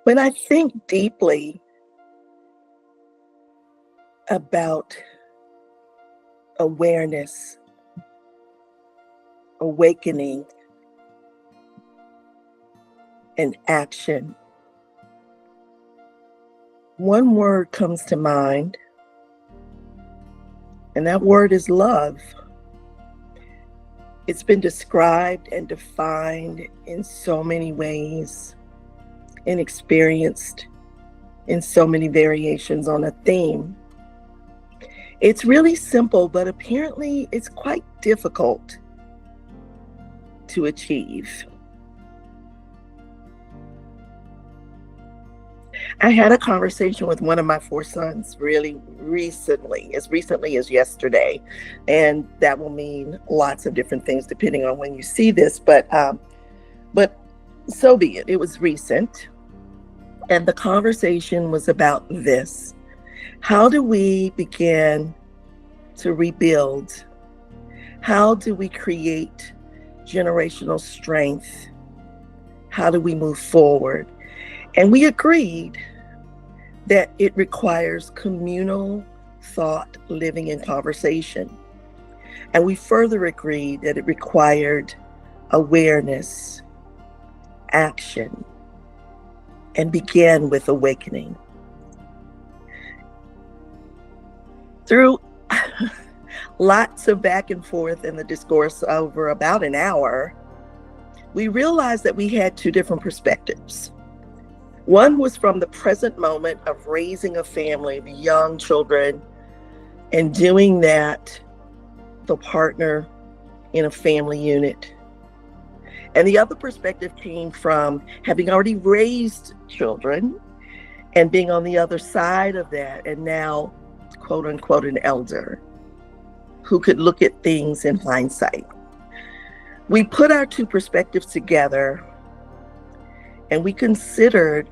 When I think deeply about awareness, awakening, and action, one word comes to mind, and that word is love. It's been described and defined in so many ways and experienced in so many variations on a theme. It's really simple, but apparently it's quite difficult to achieve. I had a conversation with one of my four sons really recently as yesterday, and that will mean lots of different things depending on when you see this, but so be it. It was recent, and the conversation was about this. How do we begin to rebuild? How do we create generational strength? How do we move forward? And we agreed that it requires communal thought, living, and conversation. And we further agreed that it required awareness, action, and began with awakening. Through lots of back and forth in the discourse over about an hour, we realized that we had two different perspectives. One was from the present moment of raising a family of young children and doing that, the partner in a family unit. And the other perspective came from having already raised children and being on the other side of that, and now, quote unquote, an elder who could look at things in hindsight. We put our two perspectives together and we considered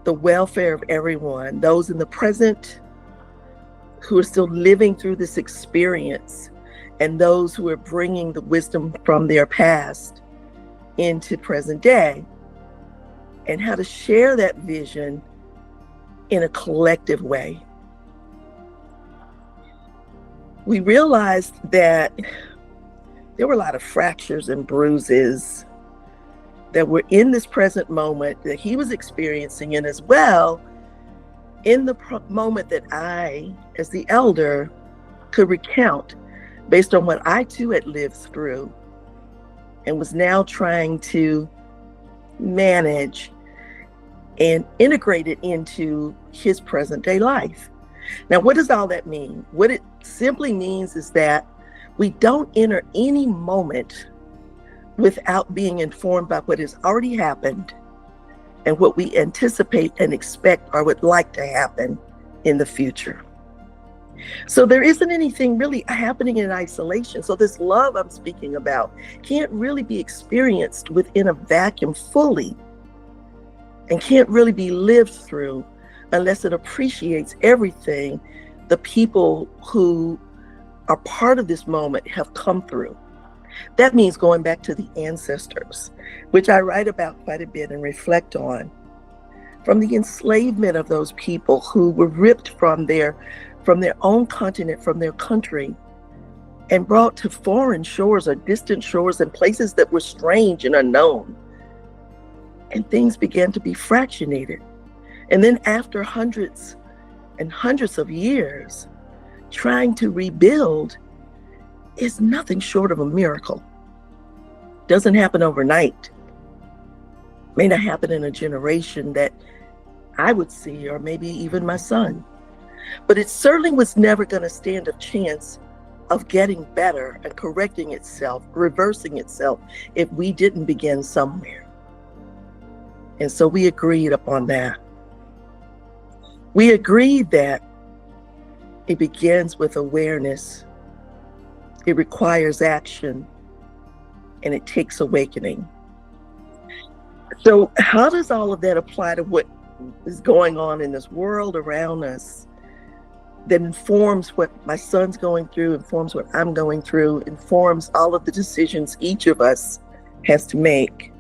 the welfare of everyone, those in the present who are still living through this experience, and those who are bringing the wisdom from their past into present day, and how to share that vision in a collective way. We realized that there were a lot of fractures and bruises that were in this present moment that he was experiencing, and as well in the moment that I, as the elder, could recount based on what I too had lived through and was now trying to manage and integrate it into his present day life. Now, what does all that mean? What it simply means is that we don't enter any moment without being informed by what has already happened and what we anticipate and expect or would like to happen in the future. So there isn't anything really happening in isolation. So this love I'm speaking about can't really be experienced within a vacuum fully, and can't really be lived through unless it appreciates everything the people who are part of this moment have come through. That means going back to the ancestors, which I write about quite a bit and reflect on, from the enslavement of those people who were ripped from their own continent, from their country, and brought to foreign shores or distant shores and places that were strange and unknown. And things began to be fractionated. And then after hundreds and hundreds of years, trying to rebuild is nothing short of a miracle. Doesn't happen overnight. May not happen in a generation that I would see, or maybe even my son. But it certainly was never going to stand a chance of getting better and correcting itself, reversing itself, if we didn't begin somewhere. And so we agreed upon that. We agreed that it begins with awareness. It requires action, and it takes awakening. So how does all of that apply to what is going on in this world around us that informs what my son's going through, informs what I'm going through, informs all of the decisions each of us has to make?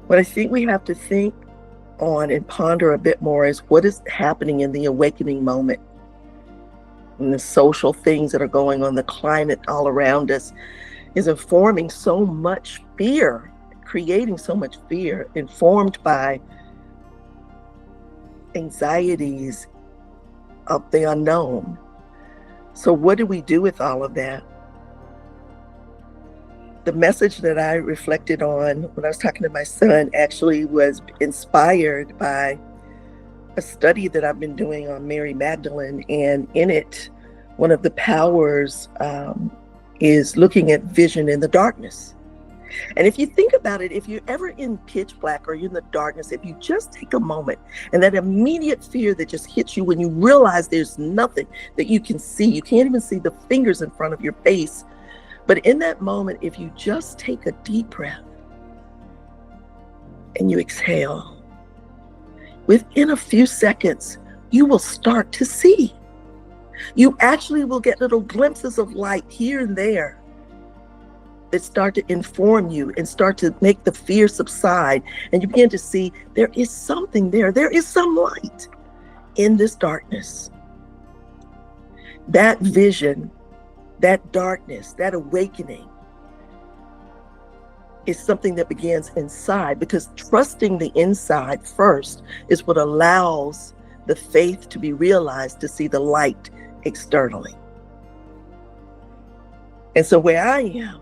What I think we have to think on and ponder a bit more is what is happening in the awakening moment, and the social things that are going on, the climate all around us is informing so much fear, creating so much fear, informed by anxieties of the unknown. So what do we do with all of that? The message that I reflected on when I was talking to my son actually was inspired by a study that I've been doing on Mary Magdalene, and in it, one of the powers is looking at vision in the darkness. And if you think about it, if you're ever in pitch black or you're in the darkness, if you just take a moment and that immediate fear that just hits you when you realize there's nothing that you can see, you can't even see the fingers in front of your face. But in that moment, if you just take a deep breath and you exhale, within a few seconds, you will start to see. You actually will get little glimpses of light here and there that start to inform you and start to make the fear subside. And you begin to see there is something there. There is some light in this darkness. That vision, that darkness, that awakening is something that begins inside, because trusting the inside first is what allows the faith to be realized, to see the light externally. And so where I am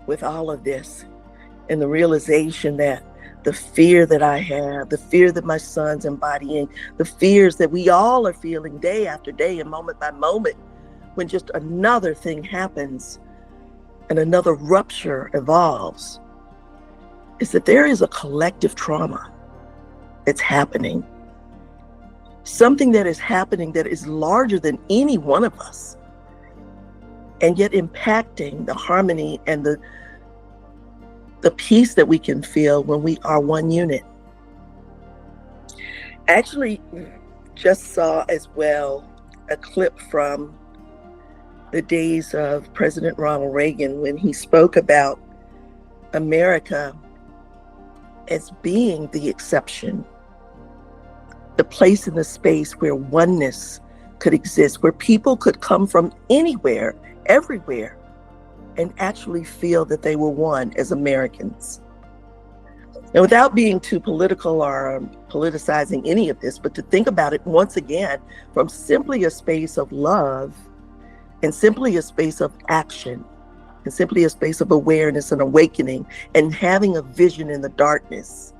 with all of this, and the realization that the fear that I have, the fear that my son's embodying, the fears that we all are feeling day after day and moment by moment, when just another thing happens and another rupture evolves, is that there is a collective trauma that's happening. Something that is happening that is larger than any one of us, and yet impacting the harmony and the peace that we can feel when we are one unit. Actually, just saw as well a clip from the days of President Ronald Reagan when he spoke about America as being the exception, the place in the space where oneness could exist, where people could come from anywhere, everywhere, and actually feel that they were one as Americans. And without being too political or politicizing any of this, but to think about it once again from simply a space of love, and simply a space of action, and simply a space of awareness and awakening, and having a vision in the darkness,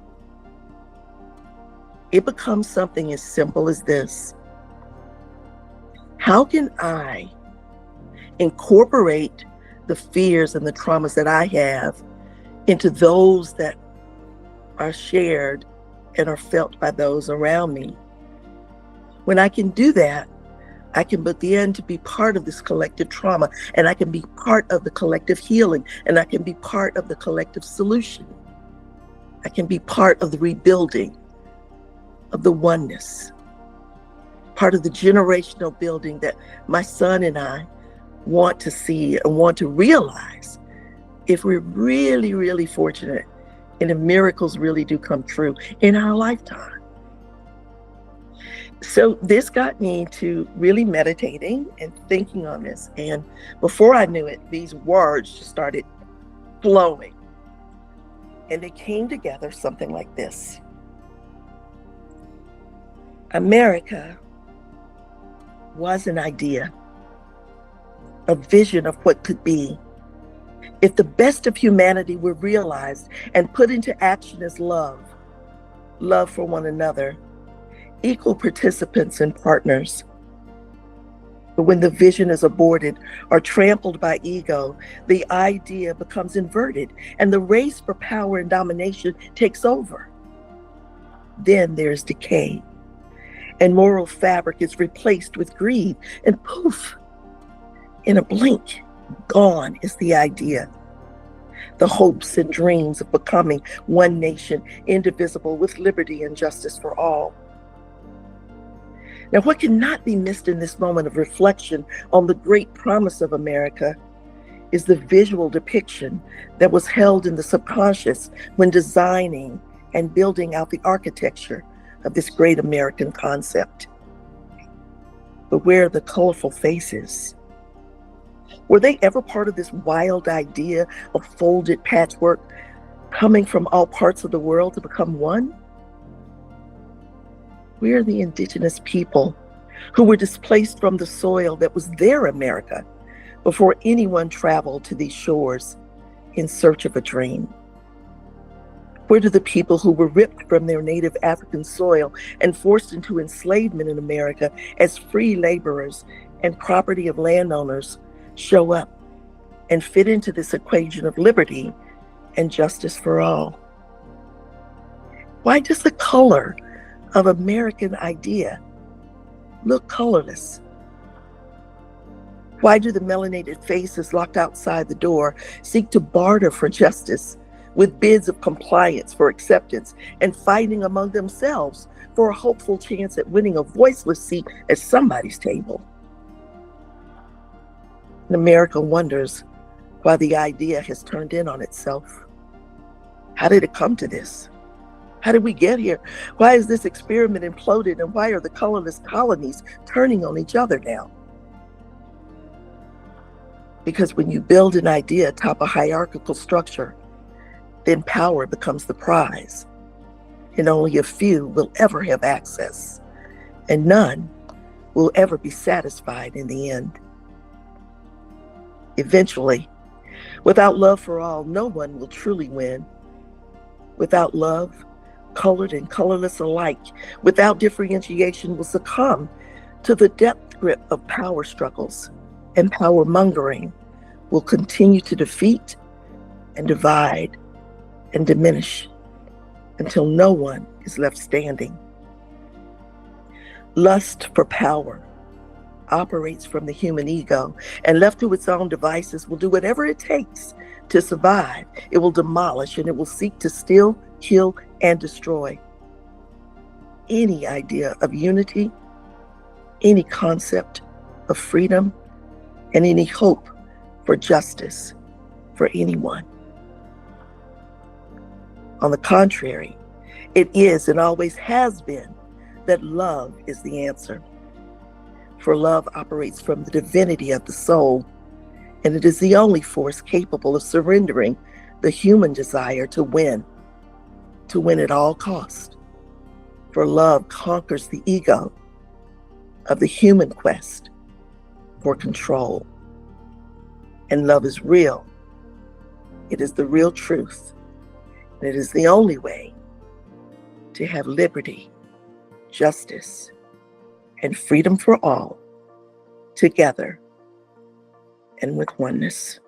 it becomes something as simple as this. How can I incorporate the fears and the traumas that I have into those that are shared and are felt by those around me? When I can do that, I can begin to be part of this collective trauma, and I can be part of the collective healing, and I can be part of the collective solution. I can be part of the rebuilding of the oneness, part of the generational building that my son and I want to see and want to realize, if we're really, really fortunate and if miracles really do come true in our lifetime. So this got me to really meditating and thinking on this. And before I knew it, these words just started flowing. And they came together something like this. America was an idea, a vision of what could be, if the best of humanity were realized and put into action as love for one another, equal participants and partners. But when the vision is aborted or trampled by ego, the idea becomes inverted and the race for power and domination takes over. Then there's decay, and moral fabric is replaced with greed, and poof, in a blink, gone is the idea. The hopes and dreams of becoming one nation, indivisible, with liberty and justice for all. Now, what cannot be missed in this moment of reflection on the great promise of America is the visual depiction that was held in the subconscious when designing and building out the architecture of this great American concept. But where are the colorful faces? Were they ever part of this wild idea of folded patchwork coming from all parts of the world to become one? Where are the indigenous people who were displaced from the soil that was their America before anyone traveled to these shores in search of a dream? Where do the people who were ripped from their native African soil and forced into enslavement in America as free laborers and property of landowners show up and fit into this equation of liberty and justice for all? Why does the color of American idea look colorless? Why do the melanated faces locked outside the door seek to barter for justice with bids of compliance for acceptance and fighting among themselves for a hopeful chance at winning a voiceless seat at somebody's table? And America wonders why the idea has turned in on itself. How did it come to this? How did we get here? Why is this experiment imploded, and why are the colorless colonies turning on each other now? Because when you build an idea atop a hierarchical structure, then power becomes the prize, and only a few will ever have access, and none will ever be satisfied in the end. Eventually, without love for all, no one will truly win. Without love, colored and colorless alike, without differentiation, will succumb to the depth grip of power struggles, and power mongering will continue to defeat and divide and diminish until no one is left standing. Lust for power operates from the human ego, and left to its own devices will do whatever it takes to survive. It will demolish, and it will seek to steal, kill, and destroy any idea of unity, any concept of freedom, and any hope for justice for anyone. On the contrary, it is and always has been that love is the answer. For love operates from the divinity of the soul, and it is the only force capable of surrendering the human desire to win at all cost. For love conquers the ego of the human quest for control. And love is real. It is the real truth. And it is the only way to have liberty, justice, and freedom for all, together and with oneness.